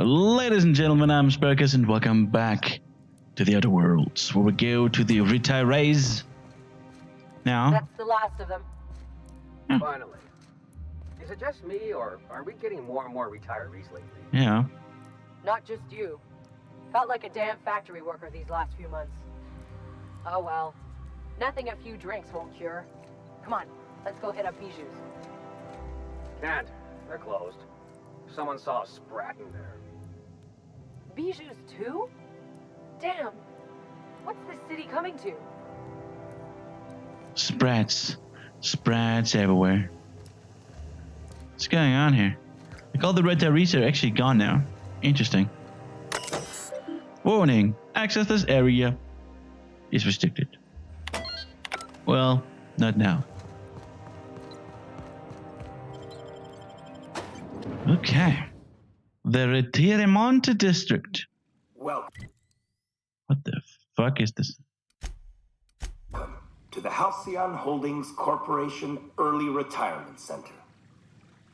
Ladies and gentlemen, I'm Sparrowcus, and welcome back to the Outer Worlds, where we go to the retirees. Now, that's the last of them. Finally. Is it just me, or are we getting more and more retirees lately? yeah. Not just you. Felt like a damn factory worker these last few months. Oh well. Nothing a few drinks won't cure. Come on, let's go hit up Bijou's. Can't. They're closed. Someone saw a sprat in there. Bijou's too? Damn. What's this city coming to? Sprats. Sprats everywhere. What's going on here? Like all the retirees are actually gone now. Interesting. Warning. Access this area is restricted. Well, not now. Okay. The Retirement District. Welcome What the fuck is this? to the Halcyon Holdings Corporation Early Retirement Center.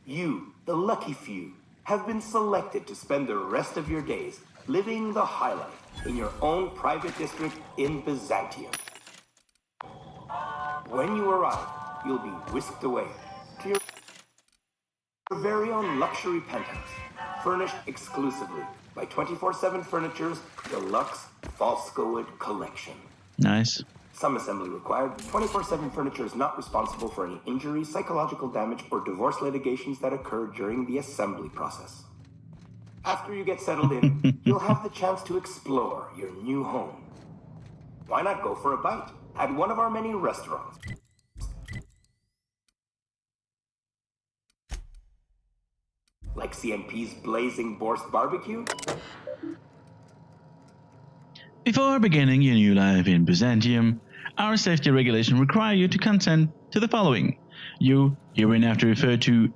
You, the lucky few, have been selected to spend the rest of your days living the high life in your own private district in Byzantium. When you arrive, you'll be whisked away to your very own luxury penthouse, furnished exclusively by 24/7 Furniture's deluxe Falscowood collection. Nice. Some assembly required. 24/7 Furniture is not responsible for any injuries, psychological damage, or divorce litigations that occur during the assembly process. After you get settled in, you'll have the chance to explore your new home. Why not go for a bite at one of our many restaurants? Like CNP's Blazing Borscht Barbecue? Before beginning your new life in Byzantium, our safety regulation require you to consent to the following. You, hereinafter referred to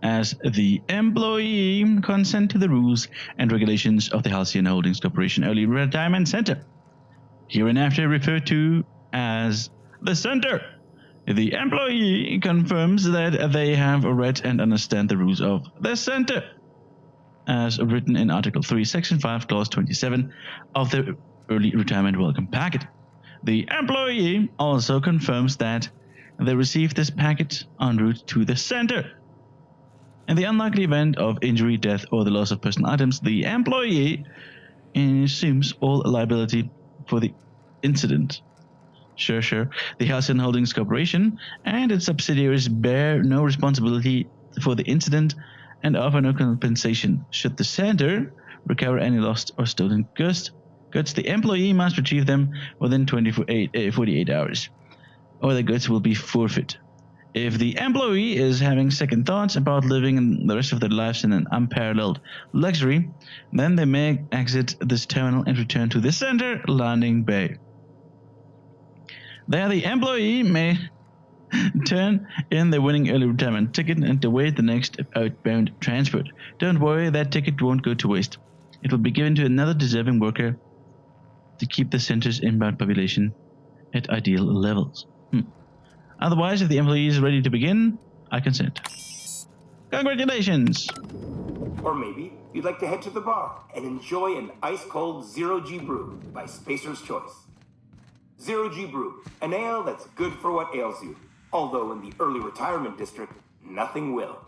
as the employee, consent to the rules and regulations of the Halcyon Holdings Corporation Early Retirement Center. Hereinafter referred to as the Center. The employee confirms that they have read and understand the rules of the Center, as written in Article 3, Section 5, Clause 27 of the Early Retirement Welcome Packet. The employee also confirms that they received this packet en route to the Center. In the unlikely event of injury, death, or the loss of personal items, the employee assumes all liability for the incident. Sure. The Halcyon Holdings Corporation and its subsidiaries bear no responsibility for the incident and offer no compensation. Should the Center recover any lost or stolen goods, the employee must retrieve them within 48 hours, or the goods will be forfeit. If the employee is having second thoughts about living the rest of their lives in an unparalleled luxury, then they may exit this terminal and return to the Center landing bay. There, the employee may turn in the winning early retirement ticket and await the next outbound transport. Don't worry, that ticket won't go to waste. It will be given to another deserving worker to keep the Center's inbound population at ideal levels. Otherwise, if the employee is ready to begin, I consent. Congratulations! Or maybe you'd like to head to the bar and enjoy an ice-cold Zero-G Brew by Spacer's Choice. Zero-G Brew, an ale that's good for what ails you, although in the early retirement district, nothing will.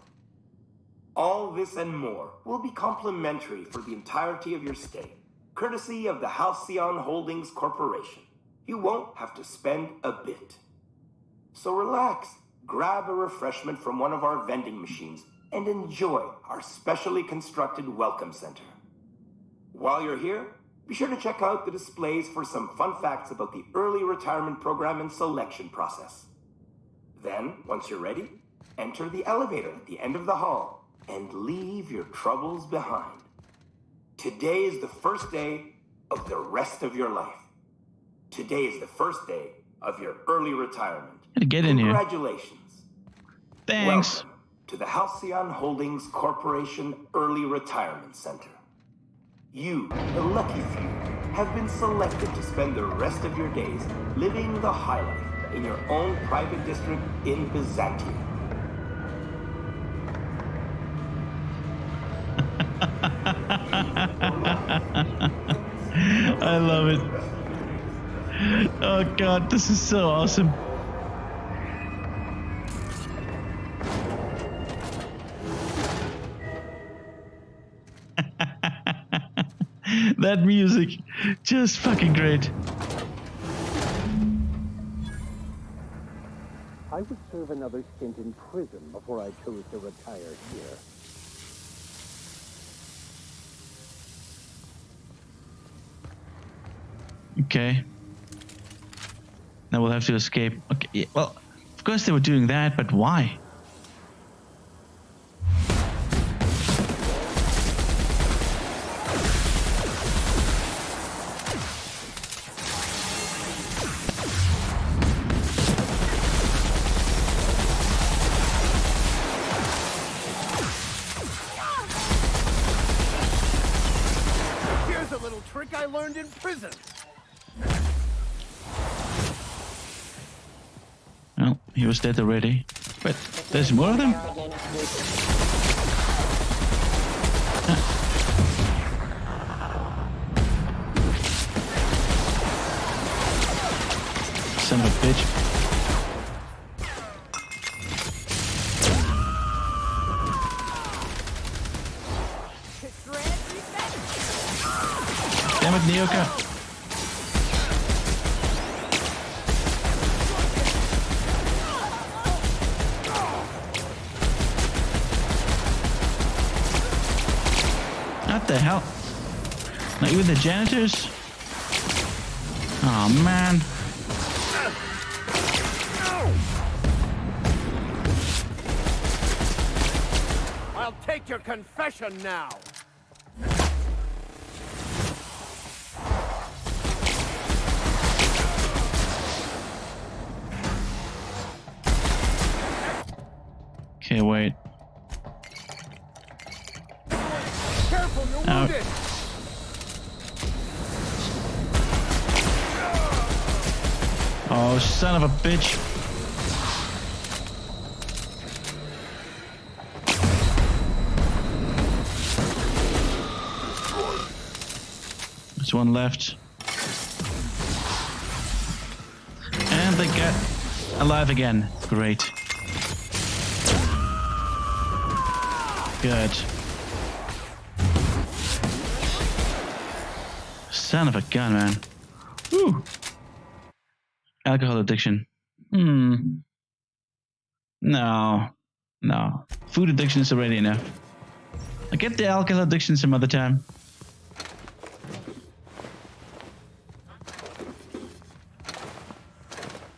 All this and more will be complimentary for the entirety of your stay, courtesy of the Halcyon Holdings Corporation. You won't have to spend a bit. So relax, grab a refreshment from one of our vending machines, and enjoy our specially constructed welcome center. While you're here, be sure to check out the displays for some fun facts about the early retirement program and selection process. Then, once you're ready, enter the elevator at the end of the hall and leave your troubles behind. Today is the first day of the rest of your life. Today is the first day of your early retirement. Get in here. Congratulations. Thanks. Welcome to the Halcyon Holdings Corporation Early Retirement Center. You, the lucky few, have been selected to spend the rest of your days living the high life in your own private district in Byzantium. I love it. Oh god, this is so awesome. That music, just fucking great. I would serve another stint in prison before I chose to retire here. Okay. Now we'll have to escape. Okay, yeah, well, of course they were doing that, but why? Here's a little trick I learned in prison. Well, he was dead already. But there's more of them? Son of a bitch. Damn it, Nyoka. What the hell? Not even the janitors? Oh man. I'll take your confession now. Okay, wait. Careful, you'll Out. wound it. Oh, son of a bitch. There's one left. And they get alive again. Great. Good. Son of a gun, man. Woo. Alcohol addiction. No. No. Food addiction is already enough. I get the alcohol addiction some other time.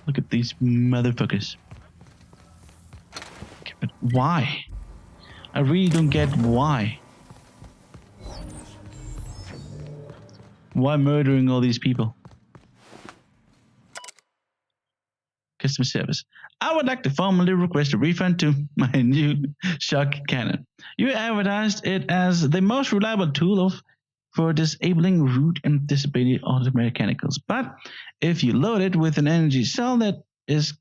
Look at these motherfuckers. Okay, but why? I really don't get why. Why murdering all these people? Customer service. I would like to formally request a refund to my new shock cannon. You advertised it as the most reliable tool for disabling root and dissipating automechanicals. But if you load it with an energy cell that is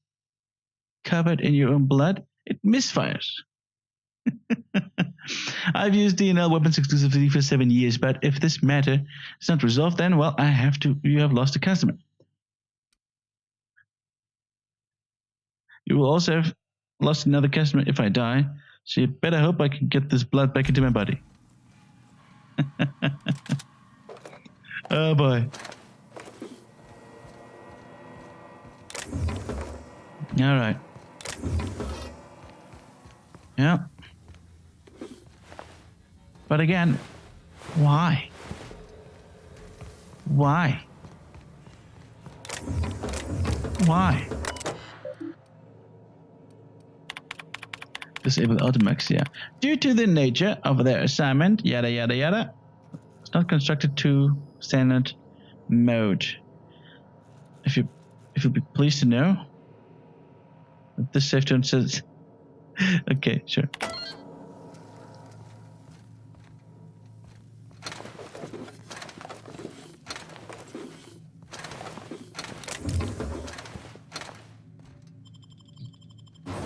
covered in your own blood, it misfires. I've used DNL weapons exclusively for 7 years, but if this matter is not resolved, then, well, you have lost a customer. You will also have lost another customer if I die, so you better hope I can get this blood back into my body. Oh boy. Alright. Yeah. But again, why? Why? Why? Disable automax, yeah. Due to the nature of their assignment, yada yada yada, it's not constructed to standard mode. If you'll be pleased to know that this safe zone says okay, sure.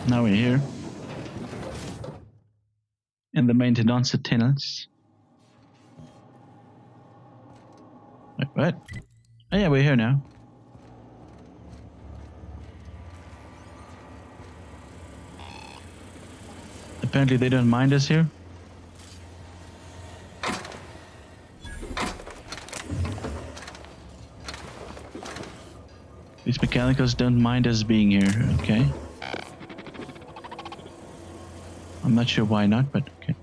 Now we're here in the maintenance tunnels. What? Oh yeah, we're here now. Apparently they don't mind us here. These mechanicals don't mind us being here, okay? I'm not sure why not, but okay.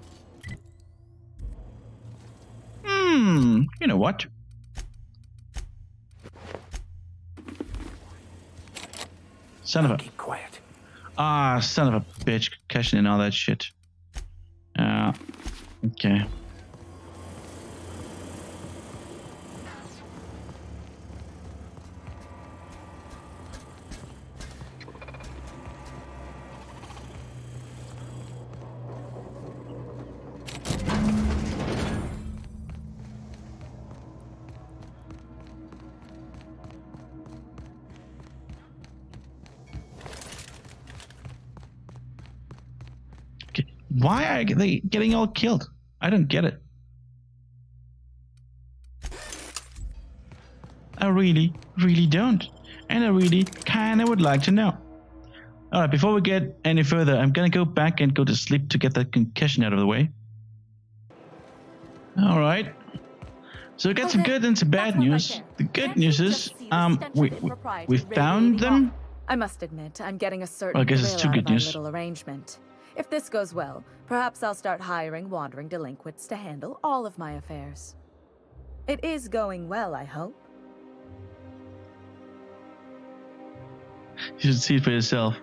You know what? Son of a... Keep quiet. Ah, son of a bitch, cashing in all that shit. Okay. Why are they getting all killed? I don't get it. I really, really don't. And I really kinda would like to know. Alright, before we get any further, I'm gonna go back and go to sleep to get that concussion out of the way. Alright. So we got some good and some bad news. The good news is, we found them. I must admit, I'm getting a certain Well, I guess it's thrill too out good of our news. little arrangement. If this goes well, perhaps I'll start hiring wandering delinquents to handle all of my affairs. It is going well, I hope. You should see it for yourself.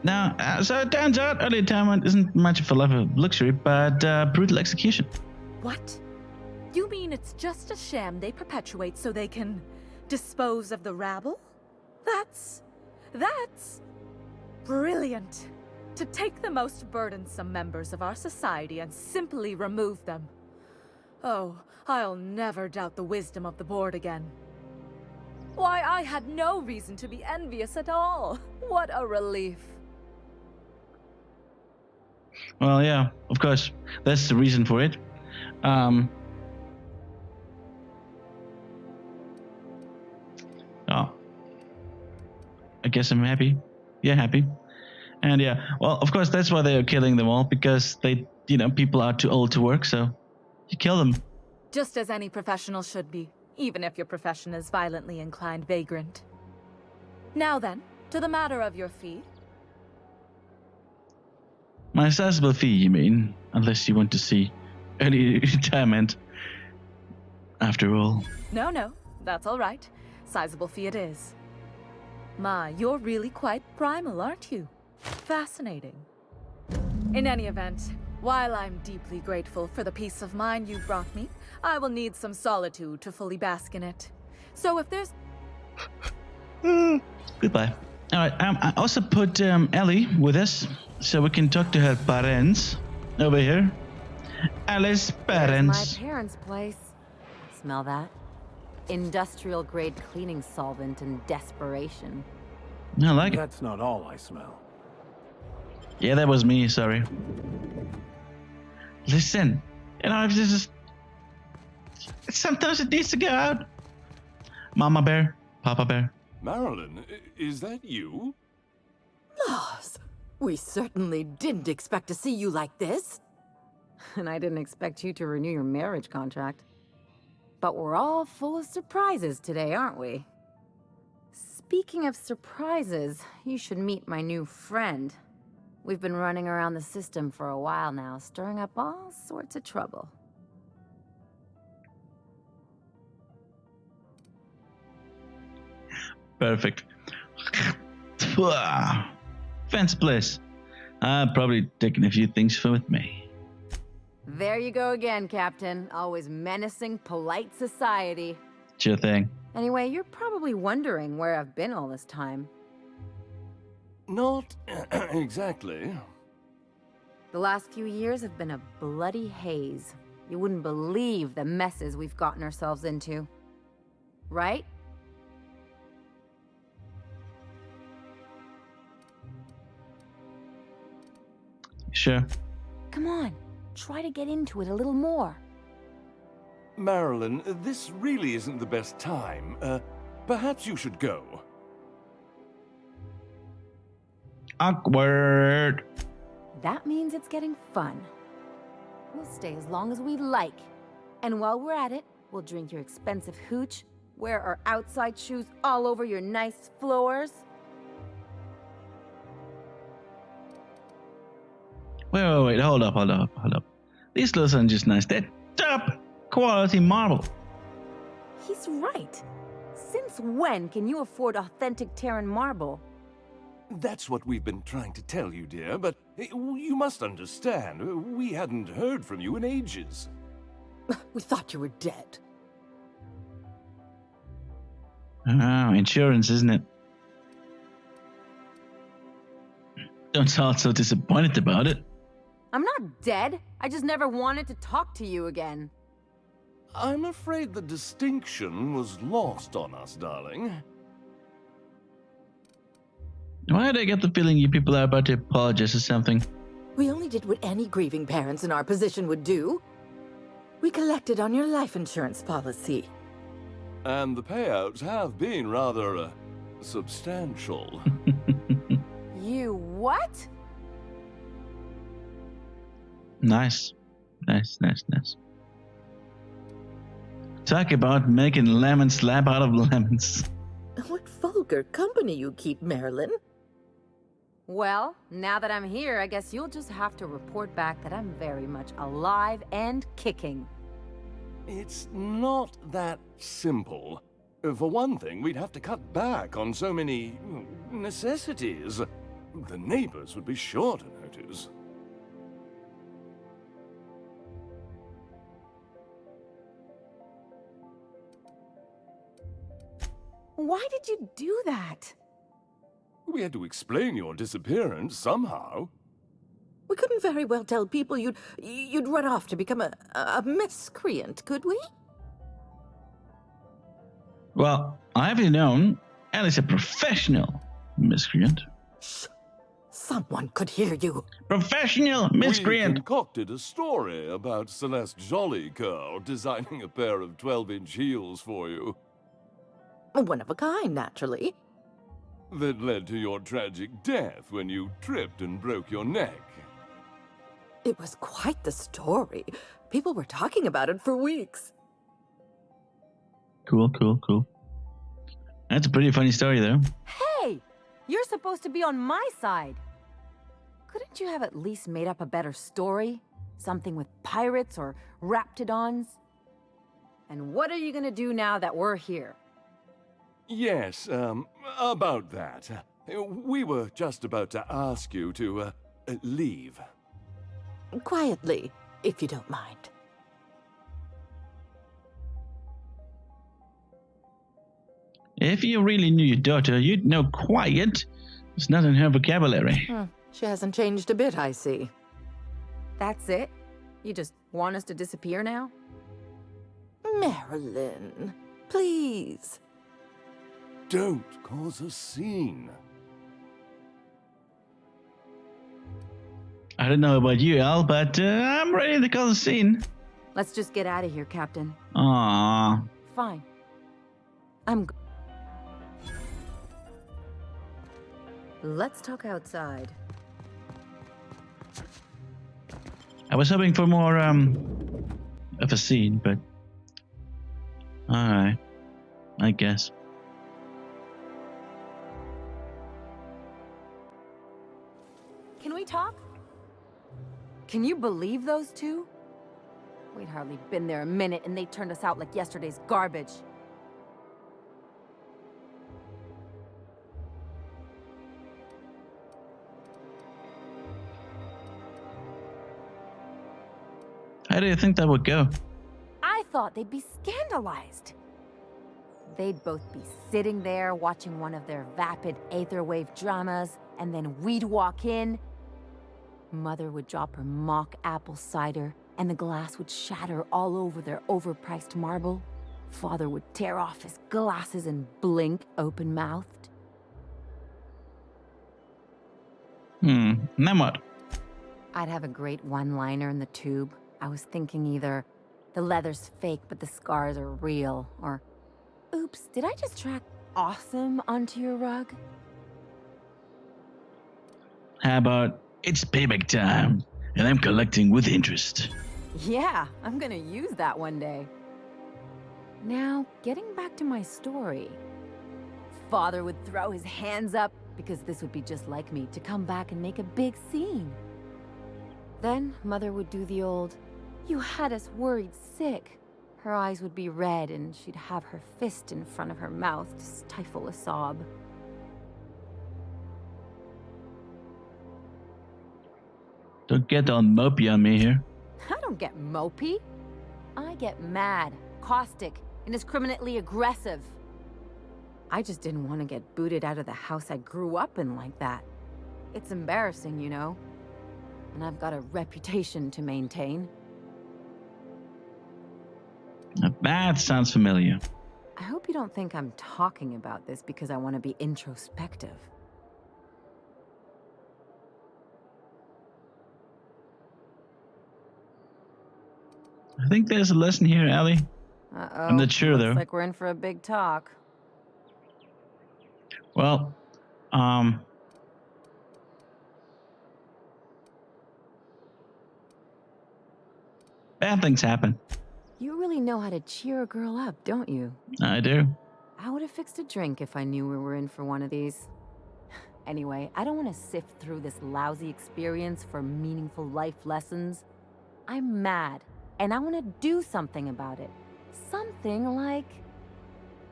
Now, so it turns out early retirement isn't much of a life of luxury, but brutal execution. What? You mean it's just a sham they perpetuate so they can dispose of the rabble? That's brilliant. To take the most burdensome members of our society and simply remove them. Oh, I'll never doubt the wisdom of the board again. Why, I had no reason to be envious at all. What a relief. Well, yeah, of course, that's the reason for it. Oh, I guess I'm happy. Yeah, happy. And yeah, well, of course, that's why they are killing them all, because they, people are too old to work, so you kill them. Just as any professional should be, even if your profession is violently inclined vagrant. Now then, to the matter of your fee. My sizable fee, you mean? Unless you want to see early retirement. After all. No, that's all right. Sizable fee it is. My, you're really quite primal, aren't you? Fascinating. In any event, while I'm deeply grateful for the peace of mind you've brought me, I will need some solitude to fully bask in it. So if there's... Goodbye. Alright, I also put Ellie with us, so we can talk to her parents over here. Ellie's parents. My parents' place. Smell that? Industrial grade cleaning solvent and desperation. I like it. That's not all I smell. Yeah, that was me, sorry. Listen, if this is... Sometimes it needs to go out. Mama bear, Papa bear. Marilyn, is that you? Loss! We certainly didn't expect to see you like this. And I didn't expect you to renew your marriage contract. But we're all full of surprises today, aren't we? Speaking of surprises, you should meet my new friend. We've been running around the system for a while now, stirring up all sorts of trouble. Perfect. Fancy place. I've probably taken a few things with me. There you go again, Captain. Always menacing polite society. Sure thing. Anyway, you're probably wondering where I've been all this time. Not exactly. The last few years have been a bloody haze. You wouldn't believe the messes we've gotten ourselves into. Right? Sure. Come on, try to get into it a little more. Marilyn, this really isn't the best time. Perhaps you should go. Awkward. That means it's getting fun. We'll stay as long as we like. And while we're at it, we'll drink your expensive hooch, wear our outside shoes all over your nice floors. Wait, hold up. These clothes aren't just nice, they're top quality marble. He's right. Since when can you afford authentic Terran marble? That's what we've been trying to tell you, dear, but you must understand, we hadn't heard from you in ages. We thought you were dead. Oh, insurance, isn't it? Don't sound so disappointed about it. I'm not dead. I just never wanted to talk to you again. I'm afraid the distinction was lost on us, darling. Why did I get the feeling you people are about to apologize or something? We only did what any grieving parents in our position would do. We collected on your life insurance policy. And the payouts have been rather, substantial. You what? Nice. Talk about making lemon slap out of lemons. What vulgar company you keep, Marilyn. Well, now that I'm here, I guess you'll just have to report back that I'm very much alive and kicking. It's not that simple. For one thing, we'd have to cut back on so many necessities. The neighbors would be sure to notice. Why did you do that? We had to explain your disappearance somehow. We couldn't very well tell people you'd run off to become a miscreant, could we? Well, I've known Ellie's a professional miscreant. Shh! Someone could hear you. Professional We miscreant! concocted a story about Celeste Jollycurl designing a pair of 12-inch heels for you. One of a kind, naturally. That led to your tragic death when you tripped and broke your neck. It was quite the story. People were talking about it for weeks. Cool. That's a pretty funny story, though. Hey! You're supposed to be on my side. Couldn't you have at least made up a better story? Something with pirates or raptidons? And what are you gonna do now that we're here? Yes, about that. We were just about to ask you to, leave. Quietly, if you don't mind. If you really knew your daughter, you'd know quiet. It's not in her vocabulary. She hasn't changed a bit, I see. That's it? You just want us to disappear now? Marilyn, please. Don't cause a scene. I don't know about you, Al, but I'm ready to cause a scene. Let's just get out of here, Captain. Aww. Fine. I'm Let's talk outside. I was hoping for more, of a scene, but... Alright. I guess. Can we talk? Can you believe those two? We'd hardly been there a minute and they turned us out like yesterday's garbage. How do you think that would go? I thought they'd be scandalized. They'd both be sitting there watching one of their vapid aetherwave dramas, and then we'd walk in. Mother would drop her mock apple cider, and the glass would shatter all over their overpriced marble. Father would tear off his glasses and blink open-mouthed. Then what? I'd have a great one-liner in the tube. I was thinking either, The leather's fake, but the scars are real. Or, oops, did I just track awesome onto your rug? How about it's payback time, and I'm collecting with interest. Yeah, I'm gonna use that one day. Now, getting back to my story. Father would throw his hands up, because this would be just like me, to come back and make a big scene. Then, Mother would do the old, "You had us worried sick." Her eyes would be red, and she'd have her fist in front of her mouth to stifle a sob. Don't get all mopey on me here. I don't get mopey. I get mad, caustic, indiscriminately aggressive. I just didn't want to get booted out of the house I grew up in like that. It's embarrassing, you know. And I've got a reputation to maintain. Now, that sounds familiar. I hope you don't think I'm talking about this because I want to be introspective. I think there's a lesson here, Ellie. Uh-oh. I'm not sure, Looks though. like we're in for a big talk. Well, bad things happen. You really know how to cheer a girl up, don't you? I do. I would have fixed a drink if I knew we were in for one of these. Anyway, I don't want to sift through this lousy experience for meaningful life lessons. I'm mad, and I want to do something about it. Something like...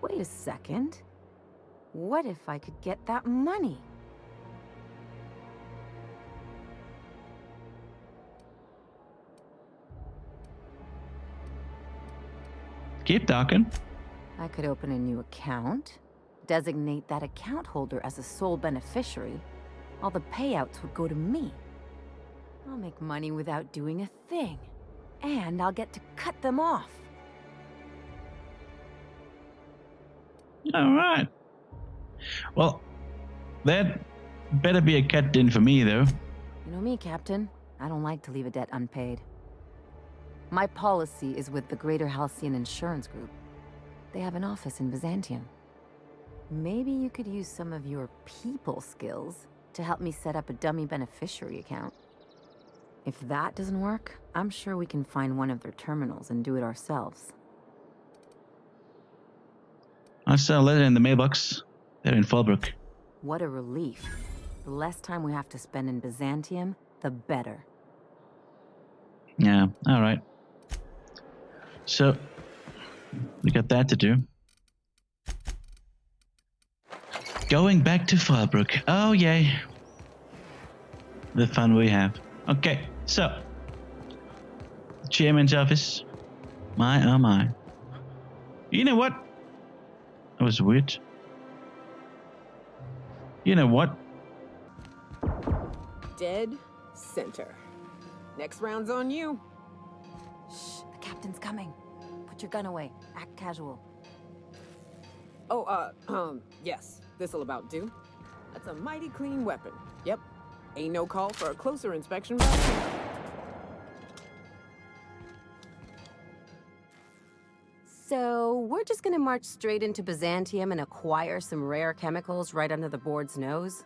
Wait a second. What if I could get that money? Keep talking. I could open a new account, designate that account holder as a sole beneficiary. All the payouts would go to me. I'll make money without doing a thing. And I'll get to cut them off. All right. Well, that better be a cut in for me, though. You know me, Captain. I don't like to leave a debt unpaid. My policy is with the Greater Halcyon Insurance Group. They have an office in Byzantium. Maybe you could use some of your people skills to help me set up a dummy beneficiary account. If that doesn't work, I'm sure we can find one of their terminals and do it ourselves. I saw a letter in the mailbox. They're in Fallbrook. What a relief. The less time we have to spend in Byzantium, the better. Yeah, all right. So, we got that to do. Going back to Fallbrook. Oh, yay. The fun we have. Okay, so. Chairman's office. My, oh my. You know what? That was weird. You know what? Dead center. Next round's on you. Shh, the captain's coming. Put your gun away. Act casual. Oh, yes. This'll about do. That's a mighty clean weapon. Yep. Ain't no call for a closer inspection by me. So, we're just gonna march straight into Byzantium and acquire some rare chemicals right under the board's nose?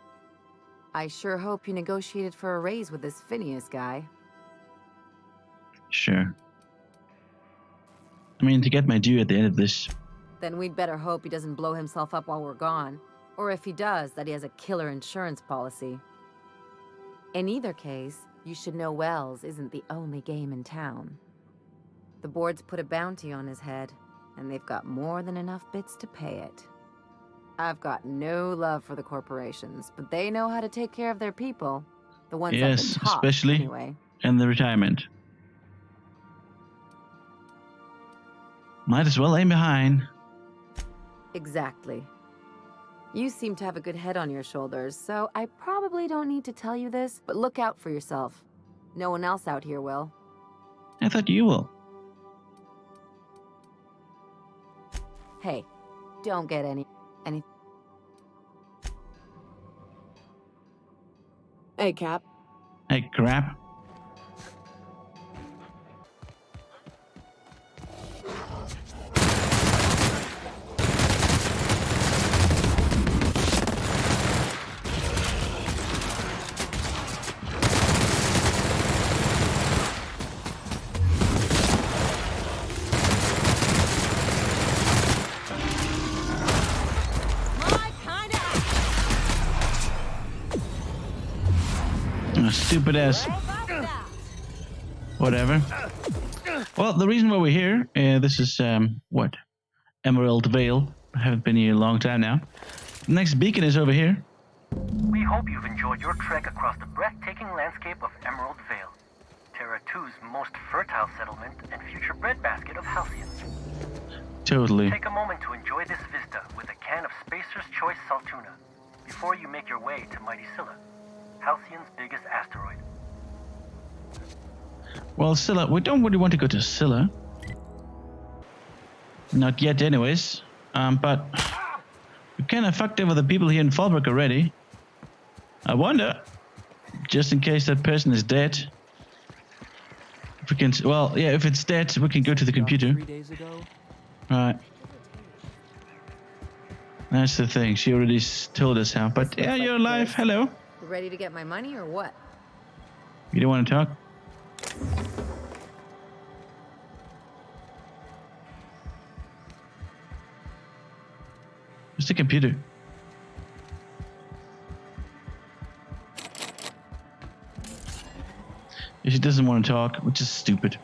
I sure hope you negotiated for a raise with this Phineas guy. Sure. I mean, to get my due at the end of this. Then we'd better hope he doesn't blow himself up while we're gone. Or if he does, that he has a killer insurance policy. In either case, you should know Wells isn't the only game in town. The board's put a bounty on his head, and they've got more than enough bits to pay it. I've got no love for the corporations, but they know how to take care of their people. The ones at Yes, the top, especially anyway. in the retirement. Might as well aim behind. Exactly. You seem to have a good head on your shoulders, so I probably don't need to tell you this, but look out for yourself. No one else out here will. I thought you will. Hey, don't get any... Hey, Cap. Hey, crap. Stupid ass. Whatever. Well, the reason why we're here, this is, what? Emerald Vale. I haven't been here a long time now. The next beacon is over here. We hope you've enjoyed your trek across the breathtaking landscape of Emerald Vale, Terra 2's most fertile settlement and future breadbasket of Halcyon. Totally. Take a moment to enjoy this vista with a can of Spacer's Choice Saltuna before you make your way to Mighty Scylla, Halcyon's biggest asteroid. Well, Scylla, we don't really want to go to Scylla. Not yet, anyways. But we kind of fucked over the people here in Fallbrook already. I wonder, just in case that person is dead, if we can. Well, yeah, if it's dead, we can go to the computer. 3 days ago. Right. That's the thing. She already told us how. But yeah, you're alive. Hello. You ready to get my money or what? You don't want to talk? It's the computer. She doesn't want to talk, which is stupid.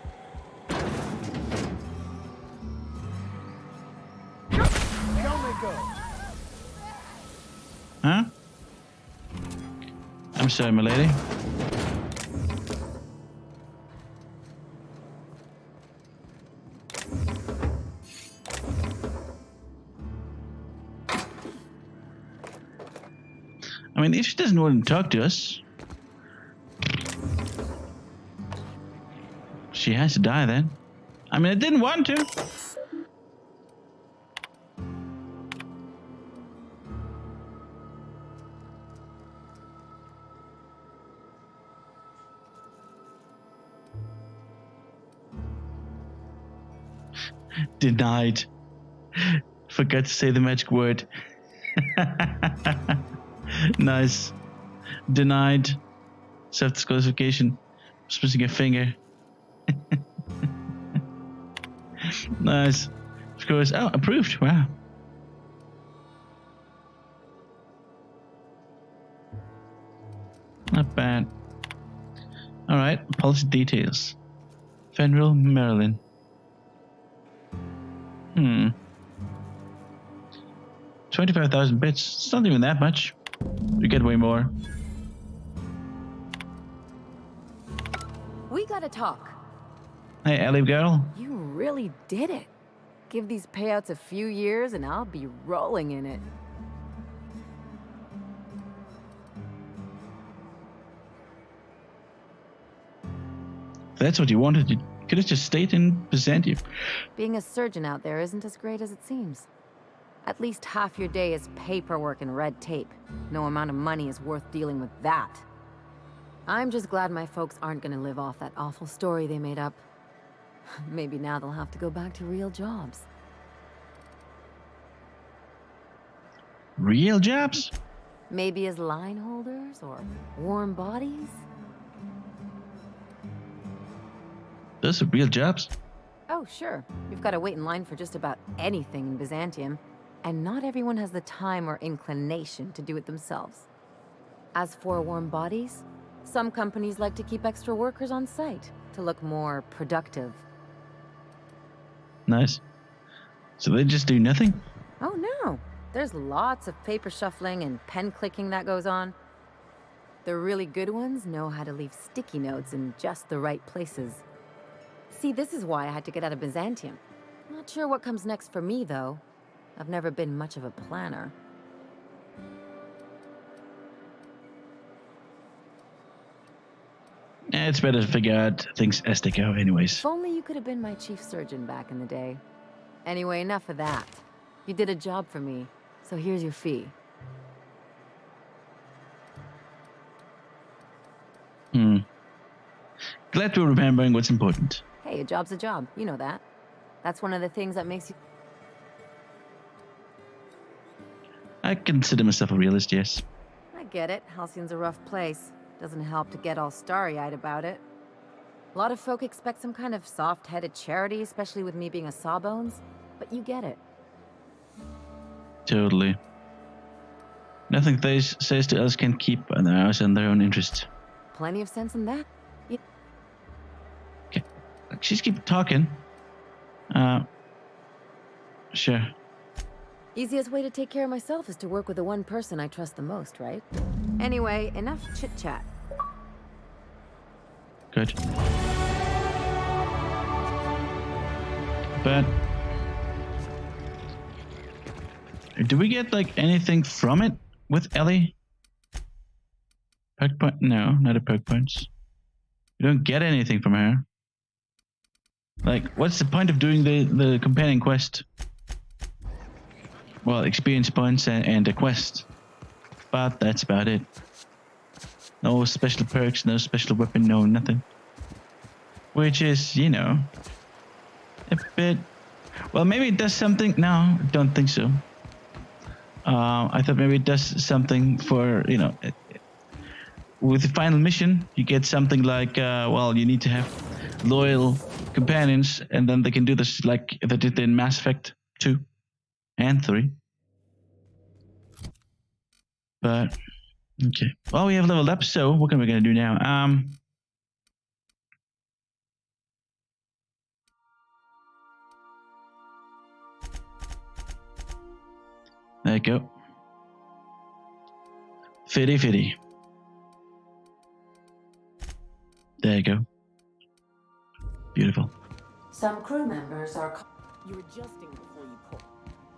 Huh? I'm sorry, my lady. I mean, if she doesn't want to talk to us, she has to die then. I mean, I didn't want to. Denied. Forgot to say the magic word. Nice. Denied. Self-disqualification. Just missing a finger. Nice. Of course. Oh, approved. Wow. Not bad. Alright, policy details. Federal, Maryland. 25,000 bits. It's not even that much. You get way more. We gotta talk. Hey, Ellie girl. You really did it. Give these payouts a few years and I'll be rolling in it. If that's what you wanted, you could have just stayed in Byzantium. Being a surgeon out there isn't as great as it seems. At least half your day is paperwork and red tape. No amount of money is worth dealing with that. I'm just glad my folks aren't gonna live off that awful story they made up. Maybe now they'll have to go back to real jobs. Real jobs? Maybe as line holders or warm bodies? Those are real jobs? Oh, sure. You've got to wait in line for just about anything in Byzantium, and not everyone has the time or inclination to do it themselves. As for warm bodies, some companies like to keep extra workers on site to look more productive. Nice. So they just do nothing? Oh no, there's lots of paper shuffling and pen clicking that goes on. The really good ones know how to leave sticky notes in just the right places. See, this is why I had to get out of Byzantium. Not sure what comes next for me, though. I've never been much of a planner. It's better to figure out things as they go anyways. If only you could have been my chief surgeon back in the day. Anyway, enough of that. You did a job for me, so here's your fee. Glad we're remembering what's important. Hey, a job's a job. You know that. That's one of the things that makes you... I consider myself a realist, yes. I get it. Halcyon's a rough place. Doesn't help to get all starry-eyed about it. A lot of folk expect some kind of soft-headed charity, especially with me being a sawbones. But you get it. Totally. Nothing they says to us can keep an eyes on their own interests. Plenty of sense in that. Okay. She's keep talking. Sure. Easiest way to take care of myself is to work with the one person I trust the most, right? Anyway, enough chit-chat. Good. But do we get like anything from it with Ellie? Perk point? No, not a perk points. We don't get anything from her. Like, what's the point of doing the companion quest? Well, experience points and a quest. But that's about it. No special perks, no special weapon, no nothing. Which is, you know, a bit... Well, maybe it does something... No, I don't think so. I thought maybe it does something for, you know... With the final mission, you get something like, well, you need to have loyal companions, and then they can do this like they did in Mass Effect 2 and 3. But, okay. Well, we have leveled up, so what are we going to do now? There you go. Fitty. There you go. Beautiful. Some crew members are... You're adjusting before you pull.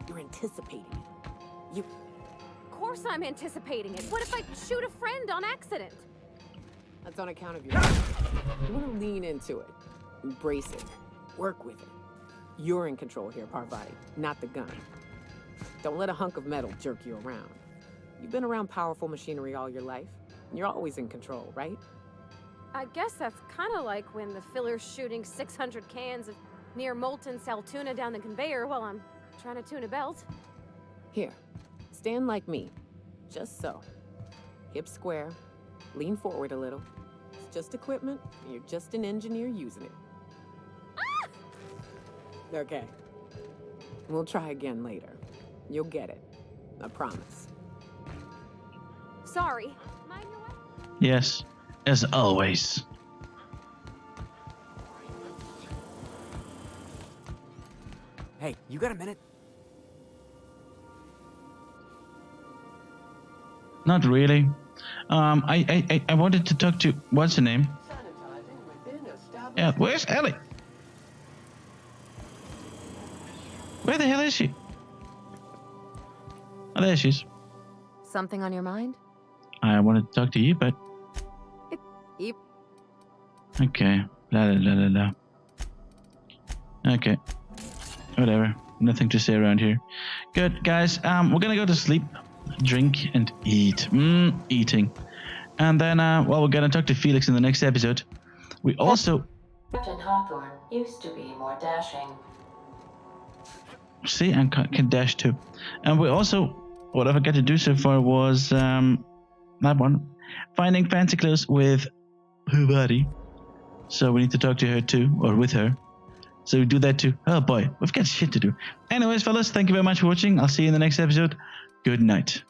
You're anticipating it. You... Of course I'm anticipating it. What if I shoot a friend on accident? That's on account of your... You want to lean into it. Embrace it. Work with it. You're in control here, Parvati, not the gun. Don't let a hunk of metal jerk you around. You've been around powerful machinery all your life. You're always in control, right? I guess that's kind of like when the filler's shooting 600 cans of near molten sal tuna down the conveyor while I'm trying to tune a belt. Here, stand like me. Just so. Hips square. Lean forward a little. It's just equipment, and you're just an engineer using it. Ah! Okay. We'll try again later. You'll get it. I promise. Sorry. Mind your way? Yes, as always. Hey, you got a minute? Not really. I wanted to talk to... What's her name? Yeah, where's Ellie? Where the hell is she? Oh, there she is. Something on your mind? I wanted to talk to you, but... Okay. La. Okay. Whatever. Nothing to say around here. Good, guys. We're gonna go to sleep, drink, and eat. Eating. And then, well, we're gonna talk to Felix in the next episode. We also... Captain Hawthorne used to be more dashing. See, I can dash too. And we also... What I forgot to do so far was... that one. Finding fancy clothes with her body. So we need to talk to her too, or with her. So we do that too. Oh boy, we've got shit to do. Anyways, fellas, thank you very much for watching. I'll see you in the next episode. Good night.